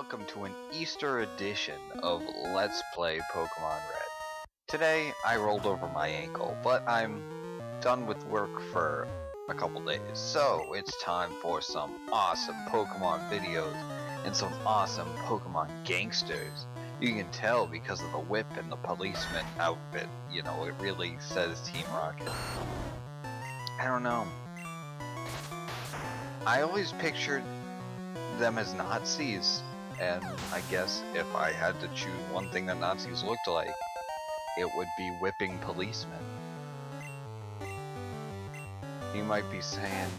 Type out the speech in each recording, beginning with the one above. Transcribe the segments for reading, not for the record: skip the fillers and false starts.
welcome to an Easter edition of Let's Play Pokemon Red. Today, I rolled over my ankle, but I'm done with work for a couple days, so it's time for some awesome Pokemon videos and some awesome Pokemon gangsters. You can tell because of the whip and the policeman outfit, you know, it really says Team Rocket. I don't know. I always pictured them as Nazis, and I guess if I had to choose one thing that Nazis looked like, it would be whipping policemen. You might be saying,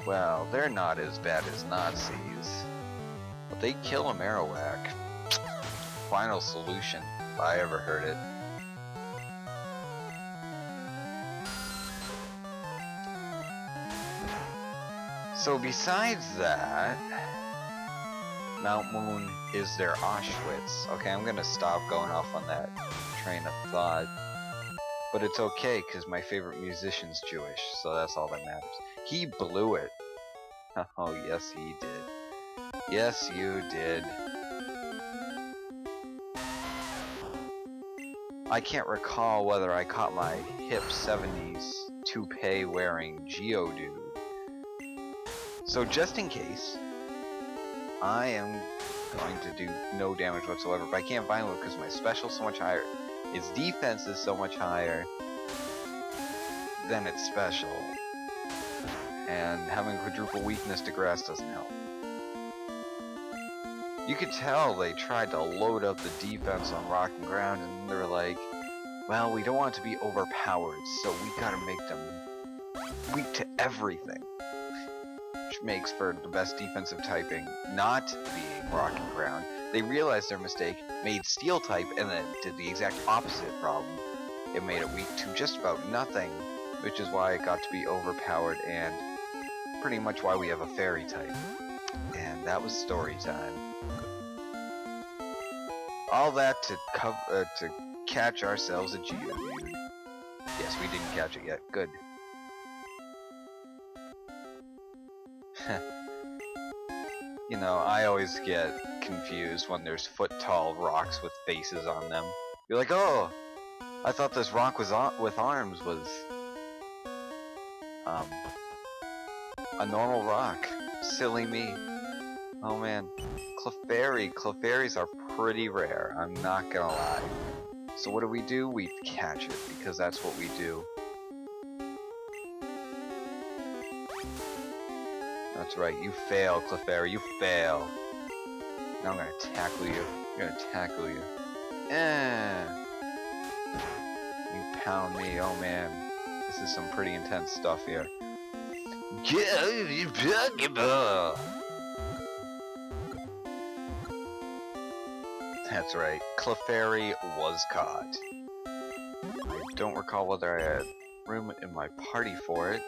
well, they're not as bad as Nazis, but they kill a Marowak. Final solution, if I ever heard it. So besides that, Mount Moon is their Auschwitz. Okay, I'm gonna stop going off on that train of thought. But it's okay, because my favorite musician's Jewish, so that's all that matters. He blew it. Oh, yes he did. Yes, you did. I can't recall whether I caught my hip 70s toupee wearing Geodude. So just in case, I am going to do no damage whatsoever, but I can't find one because my special's so much higher. Its defense is so much higher than its special. And having quadruple weakness to grass doesn't help. You could tell they tried to load up the defense on rock and ground, and they're like, well, we don't want it to be overpowered, so we gotta make them weak to everything. Which makes for the best defensive typing not being rock and ground. They realized their mistake, made steel type, and then did the exact opposite problem. It made it weak to just about nothing, which is why it got to be overpowered, and pretty much why we have a fairy type. And that was story time. All that to catch ourselves a Geodude. Yes, we didn't catch it yet. Good. You know, I always get confused when there's foot-tall rocks with faces on them. You're like, oh, I thought this rock with arms was a normal rock. Silly me. Oh man, Clefairy. Clefairies are pretty rare, I'm not gonna lie. So what do? We catch it, because that's what we do. That's right, you fail, Clefairy, you fail. Now I'm gonna tackle you. I'm gonna tackle you. You pound me, oh man. This is some pretty intense stuff here. That's right, Clefairy was caught. I don't recall whether I had room in my party for it.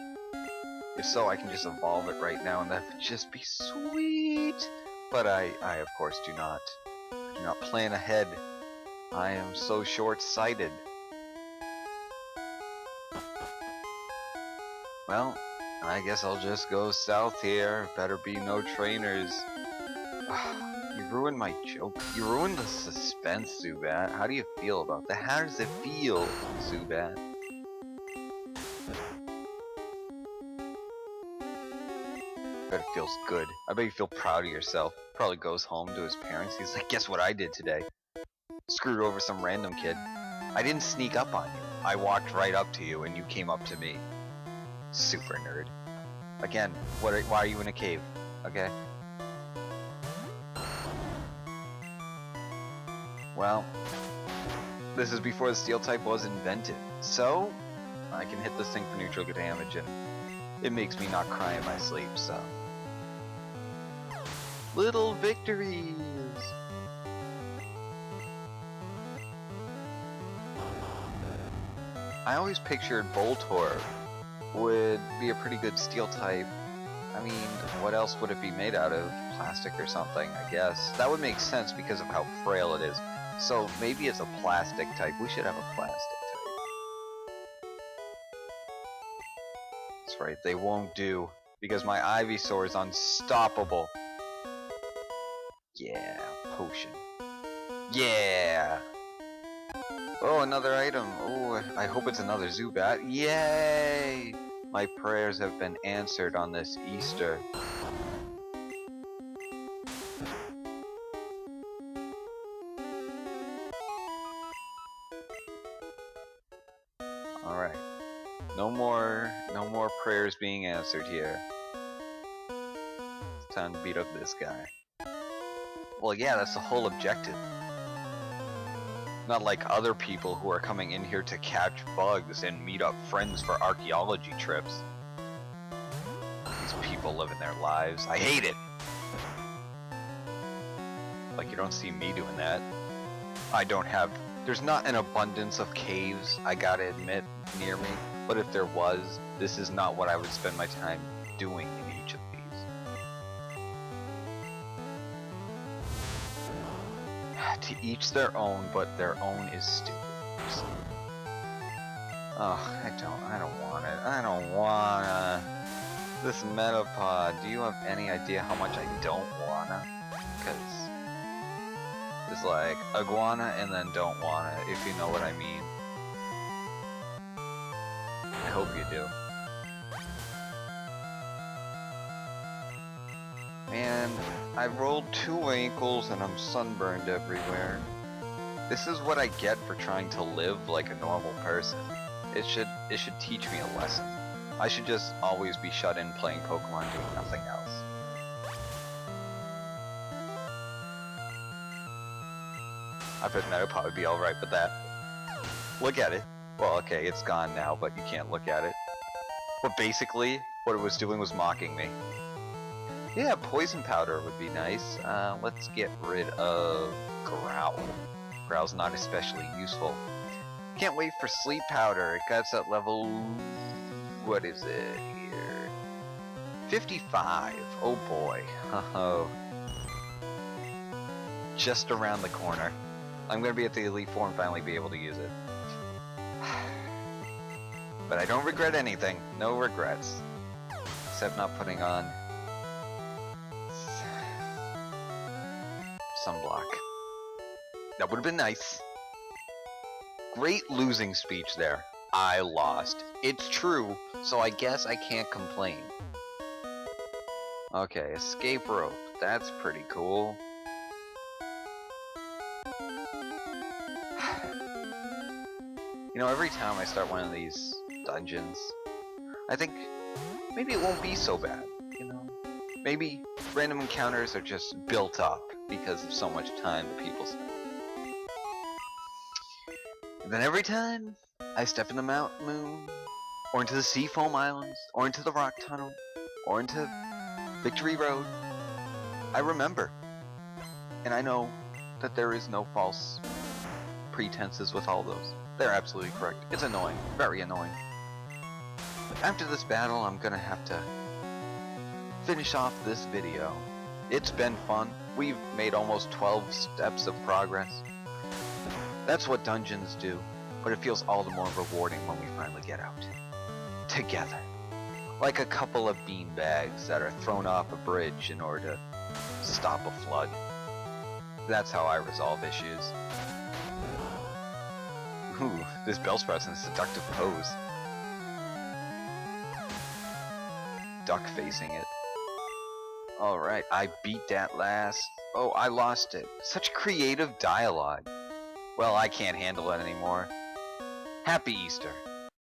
If so, I can just evolve it right now, and that would just be sweet. But I of course do not. I do not plan ahead. I am so short-sighted. Well, I guess I'll just go south here. Better be no trainers. You ruined my joke. You ruined the suspense, Zubat. How do you feel about that? How does it feel, Zubat? I bet it feels good. I bet you feel proud of yourself. Probably goes home to his parents. He's like, guess what I did today? Screwed over some random kid. I didn't sneak up on you. I walked right up to you and you came up to me. Super nerd. Again, why are you in a cave? Okay. Well, this is before the steel type was invented. So, I can hit this thing for neutral damage and it makes me not cry in my sleep, so. Little victories! I always pictured Voltorb would be a pretty good steel type. I mean, what else would it be made out of? Plastic or something, I guess. That would make sense because of how frail it is. So maybe it's a plastic type. We should have a plastic type. That's right, they won't do. Because my Ivysaur is unstoppable. Yeah, potion. Yeah! Oh, another item. Oh, I hope it's another Zubat. Yay! My prayers have been answered on this Easter. Alright. No more prayers being answered here. It's time to beat up this guy. Well, yeah, that's the whole objective. Not like other people who are coming in here to catch bugs and meet up friends for archaeology trips. These people living their lives. I hate it! Like, you don't see me doing that. There's not an abundance of caves, I gotta admit, near me. But if there was, this is not what I would spend my time doing in each of these. To each their own, but their own is stupid. Oh, I don't want it. I don't wanna. This Metapod, do you have any idea how much I don't wanna? Because it's like iguana and then don't wanna, if you know what I mean. I hope you do. Man, I rolled 2 ankles and I'm sunburned everywhere. This is what I get for trying to live like a normal person. It should teach me a lesson. I should just always be shut in playing Pokemon doing nothing else. I bet Metapod would be alright with that. Look at it. Well, okay, it's gone now, but you can't look at it. But basically, what it was doing was mocking me. Yeah, poison powder would be nice. Let's get rid of Growl. Growl's not especially useful. Can't wait for sleep powder. It got at level... what is it here? 55. Oh boy. Oh. Just around the corner. I'm gonna be at the Elite Four and finally be able to use it. But I don't regret anything. No regrets. Except not putting on sunblock. That would have been nice. Great losing speech there. I lost. It's true, so I guess I can't complain. Okay, escape rope. That's pretty cool. You know, every time I start one of these dungeons, I think maybe it won't be so bad, you know? Maybe random encounters are just built up because of so much time that people spend. And then every time I step in the Mountain Moon, or into the Seafoam Islands, or into the Rock Tunnel, or into Victory Road, I remember. And I know that there is no false pretenses with all those. They're absolutely correct. It's annoying. Very annoying. After this battle, I'm gonna have to finish off this video. It's been fun. We've made almost 12 steps of progress. That's what dungeons do, but it feels all the more rewarding when we finally get out. Together. Like a couple of beanbags that are thrown off a bridge in order to stop a flood. That's how I resolve issues. Ooh, this Bellsprout's in a seductive pose. Duck facing it. Alright, I beat that last. Oh, I lost it. Such creative dialogue. Well, I can't handle it anymore. Happy Easter.